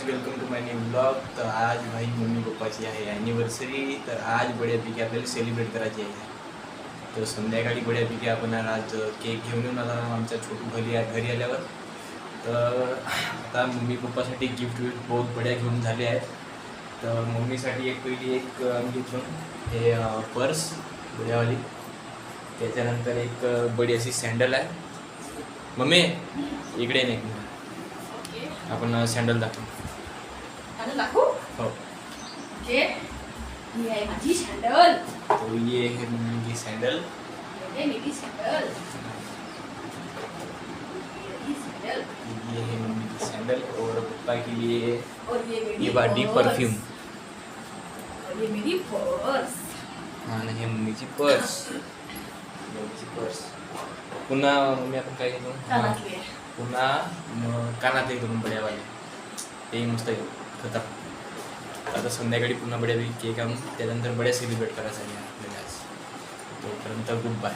Guys, welcome to my new blog. तर आज भाई मम्मी पप्पाची आहे ॲनिव्हर्सरी, तर आज बड्यापैकी आपल्याला सेलिब्रेट करायची आहे. तर संध्याकाळी बड्यापैकी आपण आज केक घेऊन येऊन आला आमच्या छोटू घरी आल्यावर. तर आता मम्मी पप्पासाठी गिफ्ट बहुत बड्या घेऊन झाले आहेत. तर मम्मीसाठी पहिली एक आम्ही घेतलं हे पर्स बड्यावाली. त्याच्यानंतर एक बडी अशी सँडल आहे. मम्मी इकडे नाही, आपण सँडल दाखवू. हो, ये है माझी सैंडल। तो ये है मम्मी की सैंडल. ये मेरी सैंडल। ये है मम्मी की सैंडल और पप्पा के लिए और ये मेरी ये बॉडी पर्स। परफ्यूम. और ये मेरी पर्स। हाँ, नाही मम्मीची पर्स. पुन्हा मम्मी आपण काय घेतो, कानातले। पुन्हा कानातले घेतो बड्यावाले. ते मस्त आहे खतम. आता संध्याकाळी पुन्हा बड्यापैकी केक आणून त्यानंतर बड्या सेलिब्रेट करायचं आहे आपल्याला आज. तोपर्यंत गुड बाय.